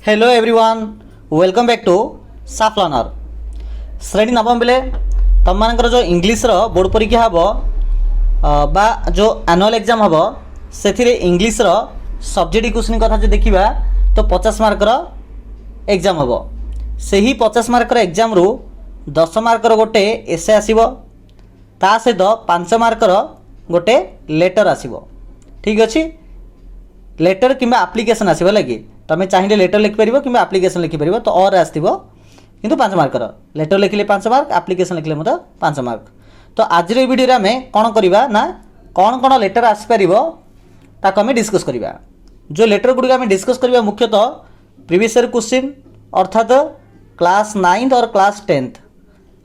Hello everyone welcome back to साफ learner श्रेणी नवम बेले तुम मानकर जो इंग्लिश बोर्ड परीक्षा हम बा जो एनुअल एग्जाम हम से इंग्लिश सब्जेक्ट क्वेश्चन कथा जो देखा तो 50 मार्कर एग्जाम हम से ही 50 मार्कर एग्जाम रु 10 मार्कर गोटे एसे आसीबो ता सहित 5 मार्कर गोटे लेटर आसीबो। ठीक अच्छे लेटर किंबा एप्लिकेशन आसीबो लगी तुम्हें चाहिए लेटर लिखिपर कि आप्लिकेसन लिखिपर तो और आसो कि 5 मार्कर लेटर लिखिले 5 मार्क आप्लिकेसन लिखिले 5 मार्क। तो आज वीडियो आम कौन करवा ना कौन कौन लेटर आसपर ताको आम डिस्कस करवा। जो लेटर गुड़िक आम डिस्कस करवा मुख्यतः प्रीवियस ईयर क्वेश्चन अर्थात क्लास 9th और क्लास 10th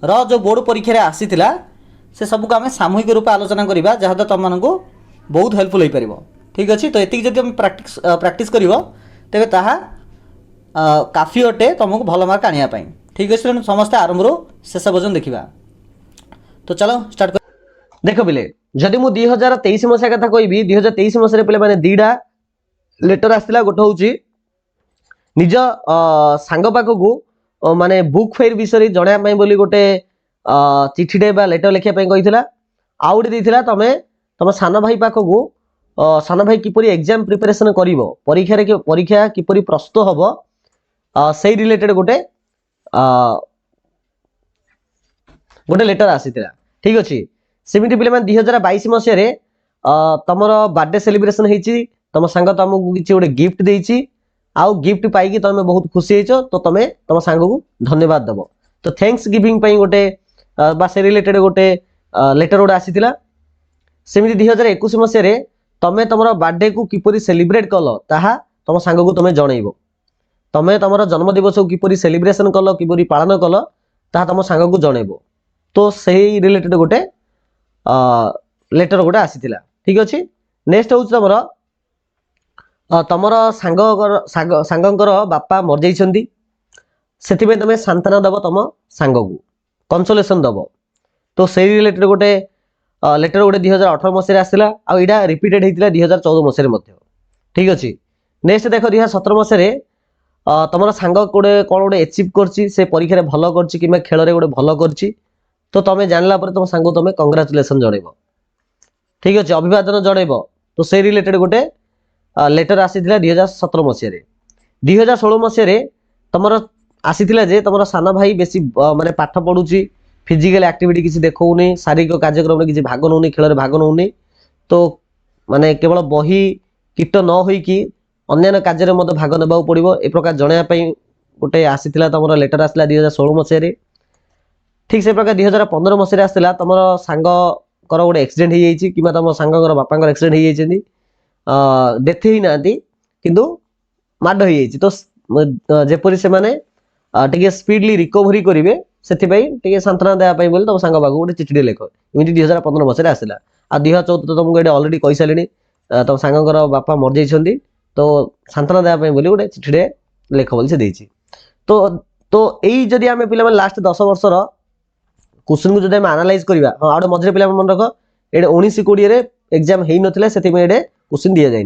रो जो बोर्ड परीक्षा आसीथिला से सबको आम सामूहिक रूप आलोचना करवा जहाँ तुम मानू बहुत हेल्पफुल हो पार। ठीक अच्छे तो ये जब आम प्रैक्टिस कर तेरे ताहा काफी अटे तुमको भल मार्क आने। ठीक अच्छे समस्ते आरंभ शेष पर्यटन देखा। तो चलो स्टार्ट कर देख पिले जदि मु 2023 मसीहा कथा कहबी 2023 मसीह पे मैंने दीटा लेटर आसला गोटे हूँ निज सांग पाखक माने बुक फेयर विषय जनाया बोली गोटे चिठीटे बा लेटर लिखापी कही आउ गोटे तमें तुम सान भाई पाखक सान भाई किपरि एग्जाम प्रिपरेशन करिवो परीक्षा किपरि प्रस्तुत हम से रिलेटेड गोटे गोटे लेटर आसीथिला। ठीक अच्छे सेमिति पिले मैंने 2022 मसीह तुम बर्थडे सेलिब्रेशन होती तुम सांग तुमको किसी गोटे गिफ्ट देती आउ गिफ्ट पाई तुम बहुत खुशी हो तो तुम तुम सांग को धन्यवाद दब। तो थैंक्स गिविंग गोटे से रिलेटेड गोटे लेटर गोटे आसीथिला। सेमिति 2021 मसीह तमें तुम बर्थडे को किपरि सेलिब्रेट कल ताहा तुम सांग को तुम्हें जनइब तमें तुम जन्मदिवस को किपरि सेलिब्रेशन कल किपरि पालन कल ताहा तुम सांग को जनइब। तो सही रिलेटेड गोटे लेटर गोटे आसीथिला। ठीक अच्छे नेक्स्ट हूँ तुमर सांगर बापा मर जाइछंती से तुम सांत्वना दब तुम सांग को कंसोलेशन दब। तो सही रिलेटेड गोटे लेटर गोटे 2018 मसीह आसला आईटा रिपीटेड होता 2014 मसीह। ठीक अच्छे नेक्स्ट देख 2017 मसीह तुम सांग गोटे कौन गोटे एचिव कर परीक्षा भल कर खेल गोटे भल कर तो तुम जानला तुम सांग तुम कंग्राचुलेसन जनइब। ठीक अच्छे अभिवादन जनइब। तो से रिलेटेड गोटे लेटर आसी 2017 मसीह। 2016 मसीह तुम आसीथिला जे तुम सान भाई बेसी माने पाठ पढ़ुची फिजिकल एक्टिविटी किसी देखौनी शारीरिक कार्यक्रम किसी भाग नौनी खेल भाग नौनी तो माने केवल बही कीट न होइकी अन्य कार्य में भाग ना पड़ो ए प्रकार जनवाई गोटे आसीथिला तुम लेटर आसला 2016 मसीह। ठीक से प्रकार 2015 मसीह आसला तुम सांगर गोटे एक्सीडेंट हो जाइए कि तुम सांगर बापा एक्सीडेंट हो डेथ ही ना किंतु माड हो जाइए तो जेपरी से माने टे स्पीडली रिकवरी करेंगे से सांत्वना देवाई बोली तुम सांग पाक गोटे चिठी लिख एमती 2015 मसीह आसला। आ 2014 तो तुमको ये अलरेडी कही सारे तुम सांगर बापा मर जाइए तो सांत्वना देवाई बोली गोटे चिठी लिख बोली से तो तो यही जदि आम पे लास्ट 10 वर्षर क्वेश्चन को जो आनालाइज करवा हाँ आगे मझे पे मन रख ये 19-20 एग्जाम हो ना से क्वेश्चन दि जाए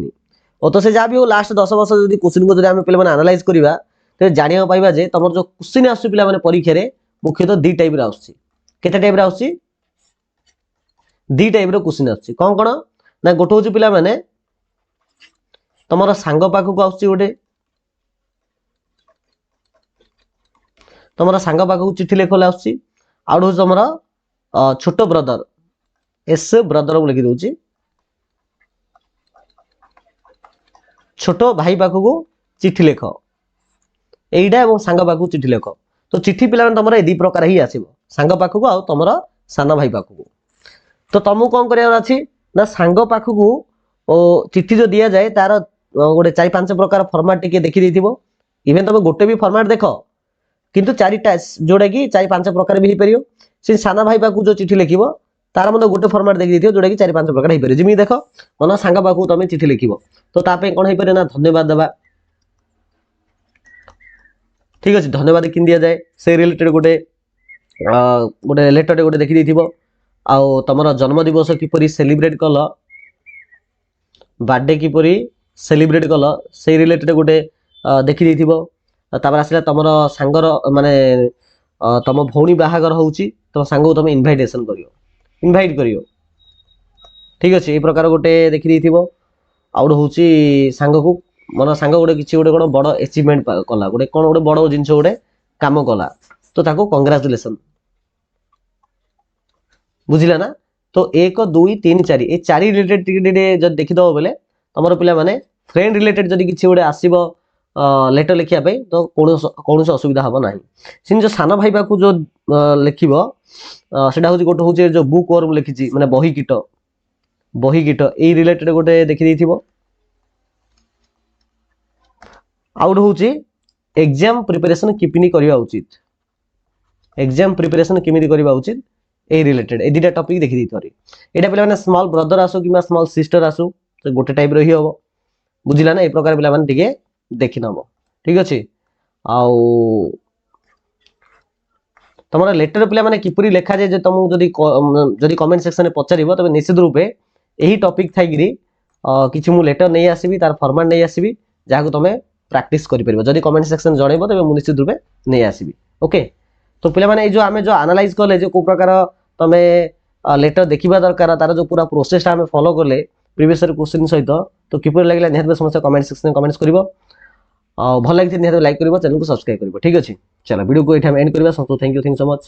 और तो से जहाँ भी हो लास्ट 10 वर्ष जो क्वेश्चन को जो पे आनालाइज करवा तो जाना पाइबा जे तुम जो क्वेश्चन आस पे परीक्षा मुख्यतः 2 टाइप केते टाइप आसुची 2 टाइप क्वेश्चन आसुची कौन कौन ना गोटे हूँ पिला माने तुम सांग पाखक आसुची गोटे तुम सांग पाखक चिठी लिखल आसुची आउ हूँ तुम छोट ब्रदर एस ब्रदर लिखि दूची छोट भाई पाखक चिठी लिख एईटा एवं सांग पाखक चिठी लिख। तो चिठी पिला तुम 2 प्रकार ही आसो सांग पाखक आ तुम सान भाई पाखक। तो तुमको कौन कर ना सांग पाखक चिठी जो दि जाए तार गोटे 4-5 प्रकार फॉर्मेट टिके देखी इवेन तुम गोटे भी फॉर्मेट देख किंतु 4टा जोड़ा कि 4-5 प्रकार भी हो पार से सान भाई पाखक जो चिठी लिख तार मतलब गोटे फॉर्मेट देखी जोटा कि 4-5 प्रकार हो पार जमी देख मन सांग पाखक तुम चिठी लिख तो कौन हो पारे ना धन्यवाद देवा। ठीक अच्छे धन्यवाद कि दि जाए से रिलेटेड गोटे गोटे लेटर गोटे देखी आउ तुम जन्मदिवस किपरि सेलिब्रेट कल बर्थडे किपरि सेलिब्रेट कल से रिलेटेड गोटे देखी ତାପରେ ଆସିଲା ତମର ସାଙ୍ଗର ମାନେ ତମ ଭଉଣୀ ବାହାଘର ହଉଛି, ତମ ସାଙ୍ଗକୁ ତମେ ଇନଭାଇଟେସନ କରିବ, ଇନଭାଇଟ କରିବ। ଠିକ ଅଛି, ଏଇ ପ୍ରକାର ଗୋଟେ ଦେଖିଦେଇଥିବ। ଆଉ ଗୋଟେ ହଉଛି ସାଙ୍ଗକୁ ମାନେ ସାଙ୍ଗ ଗୋଟେ କିଛି ଗୋଟେ କଣ ବଡ ଆଚିଭମେଣ୍ଟ କଲା, ଗୋଟେ କଣ ଗୋଟେ ବଡ ଜିନିଷ ଗୋଟେ କାମ କଲା, ତ ତାକୁ କଂଗ୍ରାଚୁଲେସନ। ବୁଝିଲା ନା? ତ 1 2 3 4 ଏ 4 ରିଲେଟେଡ ଟିକେ ଯଦି ଦେଖିଦବ ବୋଲେ ତମର ପିଲାମାନେ ଫ୍ରେଣ୍ଡ ରିଲେଟେଡ ଯଦି କିଛି ଗୋଟେ ଆସିବ ଲେଟର ଲେଖିବା ପାଇଁ ତ କୌଣସି ଅସୁବିଧା ହବ ନାହିଁ। ସେ ନିଜ ସାନ ଭାଇ ପାଖକୁ ଯୋଉ ଲେଖିବ ସେଟା ହଉଛି ଗୋଟେ ହଉଛି ଯୋଉ ବୁକ୍ ୱାର୍ମ ଲେଖିଛି ମାନେ ବହି କୀଟ ଏଇ ରିଲେଟେଡ ଗୋଟେ ଦେଖିଦେଇଥିବ। ଆଉ ଗୋଟେ ହଉଛି ଏକ୍ଜାମ ପ୍ରିପାରେସନ କିପରି କରିବା ଉଚିତ, ଏକ୍ଜାମ ପ୍ରିପାରେସନ କେମିତି କରିବା ଉଚିତ এই রিলেটেড এই দুইটা টপিক দেখি দিতে পারি। এটা পিলাମାନେ স্মল ব্রদর আসু কিংবা স্মল সিস্टर আসু তো গোটে টাইপ হি হব। বুঝিলা না? এই প্রকার পিলাମାନେ ଟିକେ দেখি নব। ঠিক আছে? ଆଉ ତମର ଲେଟର ପିଲାମାନେ କିପରି ଲେଖାଯାଏ ଯେ ତମକୁ ଯଦି କମେଣ୍ଟ ସେକ୍ସନରେ ପଚାରିବ ତେବେ ନିଶ୍ଚିତ ରୂପେ ଏହି ଟପିକ ଥାଇକିରି କିଛି ମୁଁ ଲେଟର ନେଇ ଆସିବି, ତାର ଫର୍ମାଟ ନେଇ ଆସିବି ଯାହାକୁ ତମେ ପ୍ରାକ୍ଟିସ କରିପାରିବ। ଯଦି କମେଣ୍ଟ ସେକ୍ସନ ଜଣେଇବ ତେବେ ମୁଁ ନିଶ୍ଚିତ ରୂପେ ନେଇ ଆସିବି। ଓକେ, तो पे आम जो आनालाइज कले जो प्रकार तुम लेटर देखा दरकार तार जो पूरा प्रोसेस आम फॉलो कले प्रीवियस क्वेश्चन सहित तो किपर लगे निहत समस्त कमेंट सेक्शन में कमेंट्स कर भल लगी निहत लाइक कर चैनल को सब्सक्राइब कर। ठीक अच्छे, चलो वीडियो को ये एंड करवा। Thank you so much.